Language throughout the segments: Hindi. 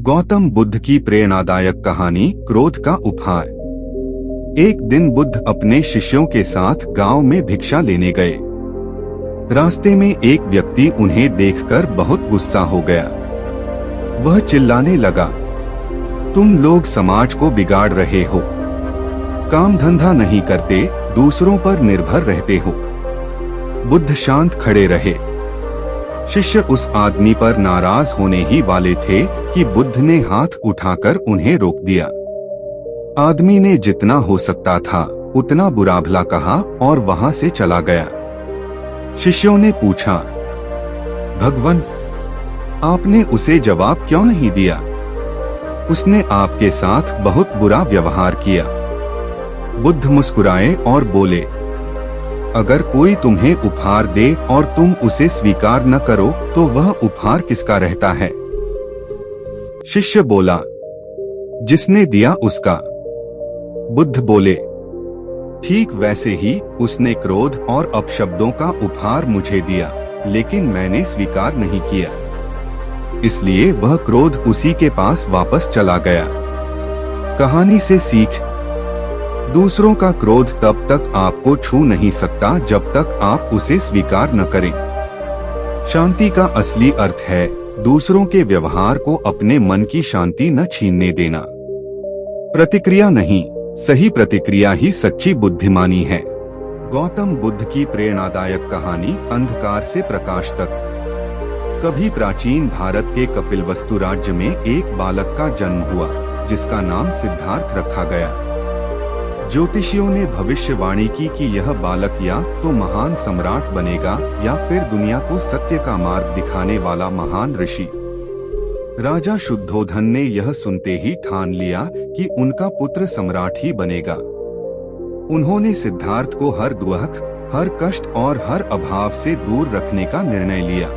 गौतम बुद्ध की प्रेरणादायक कहानी क्रोध का उपहार। एक दिन बुद्ध अपने शिष्यों के साथ गांव में भिक्षा लेने गए। रास्ते में एक व्यक्ति उन्हें देखकर बहुत गुस्सा हो गया। वह चिल्लाने लगा, तुम लोग समाज को बिगाड़ रहे हो, काम धंधा नहीं करते, दूसरों पर निर्भर रहते हो। बुद्ध शांत खड़े रहे। शिष्य उस आदमी पर नाराज होने ही वाले थे कि बुद्ध ने हाथ उठाकर उन्हें रोक दिया। आदमी ने जितना हो सकता था उतना बुरा भला कहा और वहां से चला गया। शिष्यों ने पूछा, भगवान, आपने उसे जवाब क्यों नहीं दिया? उसने आपके साथ बहुत बुरा व्यवहार किया। बुद्ध मुस्कुराए और बोले, अगर कोई तुम्हें उपहार दे और तुम उसे स्वीकार न करो तो वह उपहार किसका रहता है? शिष्य बोला, जिसने दिया उसका। बुद्ध बोले, ठीक वैसे ही उसने क्रोध और अपशब्दों का उपहार मुझे दिया, लेकिन मैंने स्वीकार नहीं किया, इसलिए वह क्रोध उसी के पास वापस चला गया। कहानी से सीख, दूसरों का क्रोध तब तक आपको छू नहीं सकता जब तक आप उसे स्वीकार न करें। शांति का असली अर्थ है दूसरों के व्यवहार को अपने मन की शांति न छीनने देना। प्रतिक्रिया नहीं, सही प्रतिक्रिया ही सच्ची बुद्धिमानी है। गौतम बुद्ध की प्रेरणादायक कहानी अंधकार से प्रकाश तक। कभी प्राचीन भारत के कपिलवस्तु राज्य में एक बालक का जन्म हुआ जिसका नाम सिद्धार्थ रखा गया। ज्योतिषियों ने भविष्यवाणी की कि यह बालक या तो महान सम्राट बनेगा या फिर दुनिया को सत्य का मार्ग दिखाने वाला महान ऋषि। राजा शुद्धोधन ने यह सुनते ही ठान लिया कि उनका पुत्र सम्राट ही बनेगा। उन्होंने सिद्धार्थ को हर दुख, हर कष्ट और हर अभाव से दूर रखने का निर्णय लिया।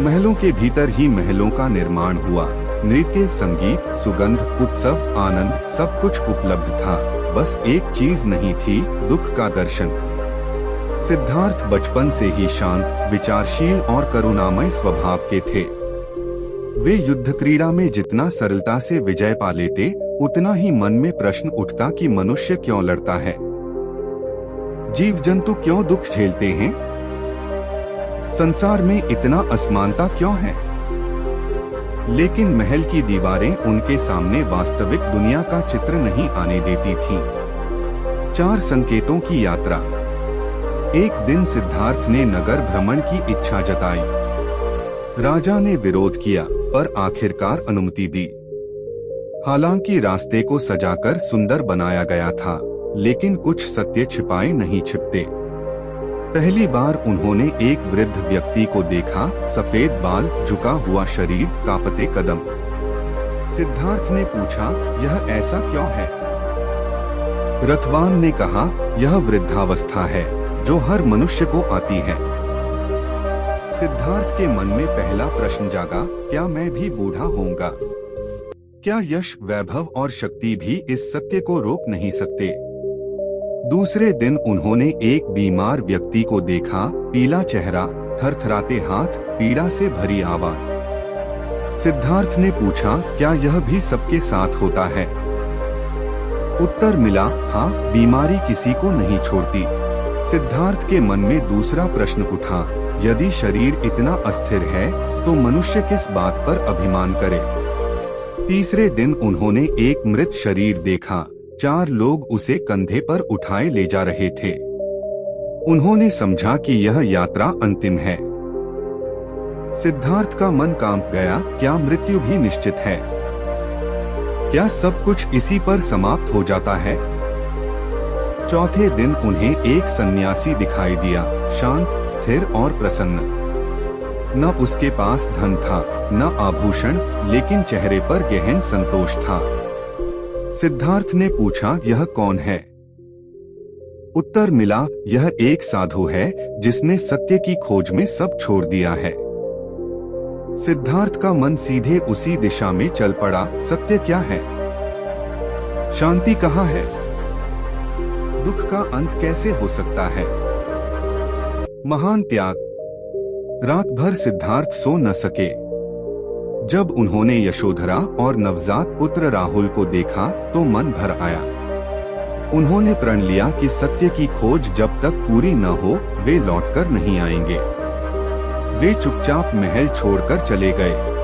महलों के भीतर ही महलों का निर्माण हुआ। नृत्य, संगीत, सुगंध, उत्सव, आनंद सब कुछ उपलब्ध था। बस एक चीज नहीं थी, दुख का दर्शन। सिद्धार्थ बचपन से ही शांत, विचारशील और करुणामय स्वभाव के थे। वे युद्ध क्रीड़ा में जितना सरलता से विजय पा लेते, उतना ही मन में प्रश्न उठता कि मनुष्य क्यों लड़ता है, जीव जंतु क्यों दुख झेलते हैं, संसार में इतना असमानता क्यों है। लेकिन महल की दीवारें उनके सामने वास्तविक दुनिया का चित्र नहीं आने देती थीं। 4 संकेतों की यात्रा। एक दिन सिद्धार्थ ने नगर भ्रमण की इच्छा जताई। राजा ने विरोध किया पर आखिरकार अनुमति दी। हालांकि रास्ते को सजाकर सुंदर बनाया गया था, लेकिन कुछ सत्य छिपाए नहीं छिपते। पहली बार उन्होंने एक वृद्ध व्यक्ति को देखा, सफेद बाल, झुका हुआ शरीर, कांपते कदम। सिद्धार्थ ने पूछा, यह ऐसा क्यों है? रथवान ने कहा, यह वृद्धावस्था है जो हर मनुष्य को आती है। सिद्धार्थ के मन में पहला प्रश्न जागा, क्या मैं भी बूढ़ा होऊंगा? क्या यश, वैभव और शक्ति भी इस सत्य को रोक नहीं सकते? दूसरे दिन उन्होंने एक बीमार व्यक्ति को देखा, पीला चेहरा, थरथराते हाथ, पीड़ा से भरी आवाज। सिद्धार्थ ने पूछा, क्या यह भी सबके साथ होता है? उत्तर मिला, हाँ, बीमारी किसी को नहीं छोड़ती। सिद्धार्थ के मन में दूसरा प्रश्न उठा, यदि शरीर इतना अस्थिर है तो मनुष्य किस बात पर अभिमान करे? तीसरे दिन उन्होंने एक मृत शरीर देखा। 4 लोग उसे कंधे पर उठाए ले जा रहे थे। उन्होंने समझा कि यह यात्रा अंतिम है। सिद्धार्थ का मन कांप गया, क्या मृत्यु भी निश्चित है? क्या सब कुछ इसी पर समाप्त हो जाता है? चौथे दिन उन्हें एक सन्यासी दिखाई दिया, शांत, स्थिर और प्रसन्न। न उसके पास धन था, न आभूषण, लेकिन चेहरे पर गहन संतोष था। सिद्धार्थ ने पूछा, यह कौन है? उत्तर मिला, यह एक साधु है जिसने सत्य की खोज में सब छोड़ दिया है। सिद्धार्थ का मन सीधे उसी दिशा में चल पड़ा। सत्य क्या है? शांति कहाँ है? दुख का अंत कैसे हो सकता है? महान त्याग। रात भर सिद्धार्थ सो न सके। जब उन्होंने यशोधरा और नवजात पुत्र राहुल को देखा तो मन भर आया। उन्होंने प्रण लिया कि सत्य की खोज जब तक पूरी न हो वे लौटकर नहीं आएंगे। वे चुपचाप महल छोड़कर चले गए।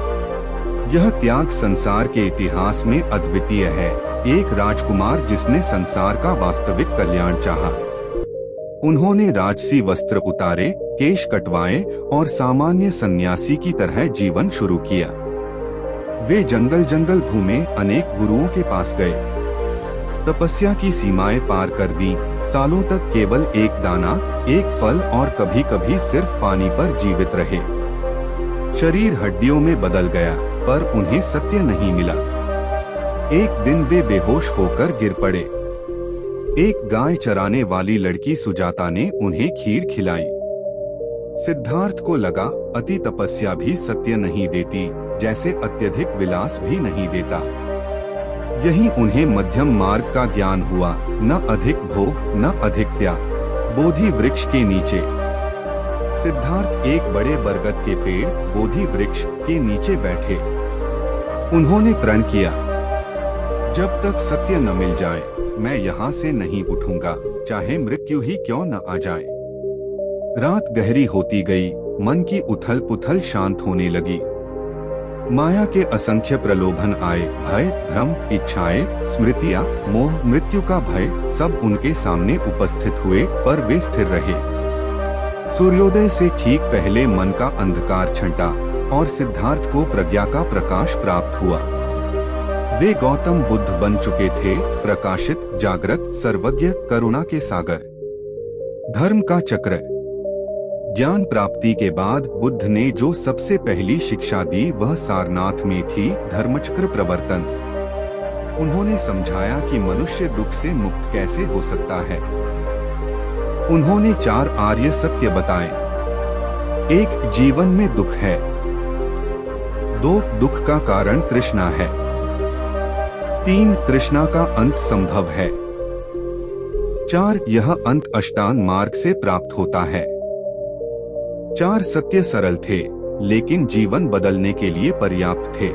यह त्याग संसार के इतिहास में अद्वितीय है। एक राजकुमार जिसने संसार का वास्तविक कल्याण चाहा। उन्होंने राजसी वस्त्र उतारे, केश कटवाए और सामान्य सन्यासी की तरह जीवन शुरू किया। वे जंगल जंगल घूमे, अनेक गुरुओं के पास गए, तपस्या की सीमाएं पार कर दी। सालों तक केवल एक दाना, एक फल और कभी कभी सिर्फ पानी पर जीवित रहे। शरीर हड्डियों में बदल गया, पर उन्हें सत्य नहीं मिला। एक दिन वे बेहोश होकर गिर पड़े। एक गाय चराने वाली लड़की सुजाता ने उन्हें खीर खिलाई। सिद्धार्थ को लगा अति तपस्या भी सत्य नहीं देती, जैसे अत्यधिक विलास भी नहीं देता। यही उन्हें मध्यम मार्ग का ज्ञान हुआ, न अधिक भोग न अधिक त्याग। बोधि वृक्ष के नीचे सिद्धार्थ एक बड़े बरगद के पेड़ बोधि वृक्ष के नीचे बैठे। उन्होंने प्रण किया, जब तक सत्य न मिल जाए मैं यहाँ से नहीं उठूंगा, चाहे मृत्यु ही क्यों न आ जाए। रात गहरी होती गई, मन की उथल पुथल शांत होने लगी। माया के असंख्य प्रलोभन आए, भय, भ्रम, इच्छाएं, स्मृतियां, मोह, मृत्यु का भय सब उनके सामने उपस्थित हुए, पर वे स्थिर रहे। सूर्योदय से ठीक पहले मन का अंधकार छंटा और सिद्धार्थ को प्रज्ञा का प्रकाश प्राप्त हुआ। वे गौतम बुद्ध बन चुके थे, प्रकाशित, जागृत, सर्वज्ञ, करुणा के सागर। धर्म का चक्र। ज्ञान प्राप्ति के बाद बुद्ध ने जो सबसे पहली शिक्षा दी वह सारनाथ में थी, धर्मचक्र प्रवर्तन। उन्होंने समझाया कि मनुष्य दुख से मुक्त कैसे हो सकता है। उन्होंने 4 आर्य सत्य बताए। 1. जीवन में दुख है। 2. दुख का कारण तृष्णा है। 3. तृष्णा का अंत संभव है। 4. यह अंत अष्टांग मार्ग से प्राप्त होता है। 4 सत्य सरल थे, लेकिन जीवन बदलने के लिए पर्याप्त थे।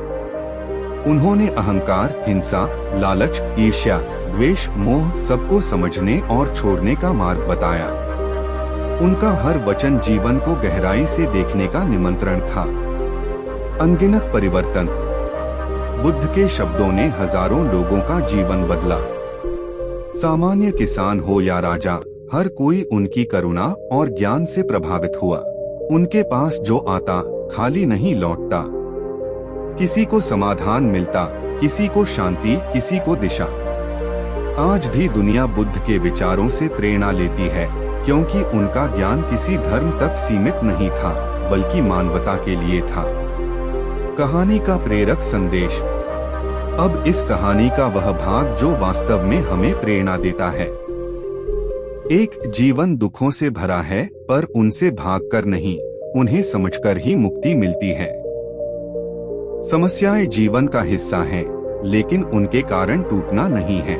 उन्होंने अहंकार, हिंसा, लालच, ईर्ष्या, द्वेष, मोह सबको समझने और छोड़ने का मार्ग बताया। उनका हर वचन जीवन को गहराई से देखने का निमंत्रण था। अनगिनत परिवर्तन। बुद्ध के शब्दों ने हजारों लोगों का जीवन बदला। सामान्य किसान हो या राजा, हर कोई उनकी करुणा और ज्ञान से प्रभावित हुआ। उनके पास जो आता खाली नहीं लौटता। किसी को समाधान मिलता, किसी को शांति, किसी को दिशा। आज भी दुनिया बुद्ध के विचारों से प्रेरणा लेती है, क्योंकि उनका ज्ञान किसी धर्म तक सीमित नहीं था, बल्कि मानवता के लिए था। कहानी का प्रेरक संदेश। अब इस कहानी का वह भाग जो वास्तव में हमें प्रेरणा देता है। एक जीवन दुखों से भरा है, पर उनसे भागकर नहीं, उन्हें समझकर ही मुक्ति मिलती है। समस्याएं जीवन का हिस्सा हैं, लेकिन उनके कारण टूटना नहीं है।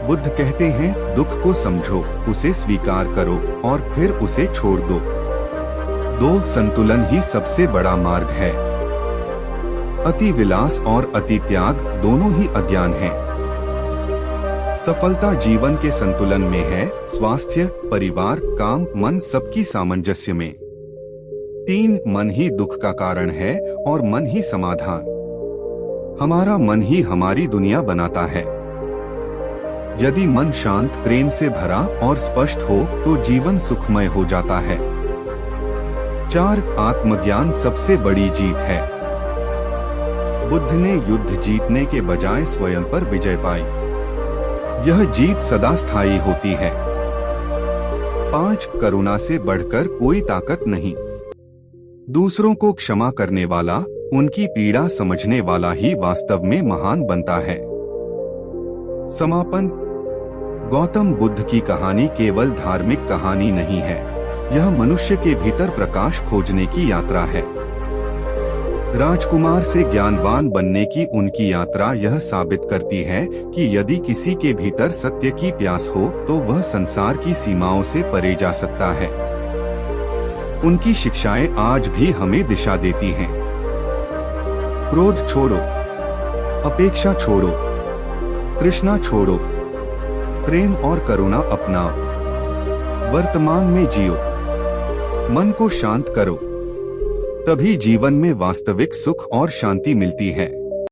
बुद्ध कहते हैं, दुख को समझो, उसे स्वीकार करो और फिर उसे छोड़ दो। 2. संतुलन ही सबसे बड़ा मार्ग है। अति विलास और अति त्याग दोनों ही अज्ञान हैं। सफलता जीवन के संतुलन में है, स्वास्थ्य, परिवार, काम, मन सबकी सामंजस्य में। 3. मन ही दुख का कारण है और मन ही समाधान। हमारा मन ही हमारी दुनिया बनाता है। यदि मन शांत, प्रेम से भरा और स्पष्ट हो तो जीवन सुखमय हो जाता है। 4. आत्मज्ञान सबसे बड़ी जीत है। बुद्ध ने युद्ध जीतने के बजाय स्वयं पर विजय पाई। यह जीत सदा स्थायी होती है। 5. करुणा से बढ़कर कोई ताकत नहीं। दूसरों को क्षमा करने वाला, उनकी पीड़ा समझने वाला ही वास्तव में महान बनता है। समापन। गौतम बुद्ध की कहानी केवल धार्मिक कहानी नहीं है, यह मनुष्य के भीतर प्रकाश खोजने की यात्रा है। राजकुमार से ज्ञानवान बनने की उनकी यात्रा यह साबित करती है कि यदि किसी के भीतर सत्य की प्यास हो तो वह संसार की सीमाओं से परे जा सकता है। उनकी शिक्षाएं आज भी हमें दिशा देती हैं। क्रोध छोड़ो, अपेक्षा छोड़ो, तृष्णा छोड़ो, प्रेम और करुणा अपनाओ। वर्तमान में जियो, मन को शांत करो, तभी जीवन में वास्तविक सुख और शांति मिलती है।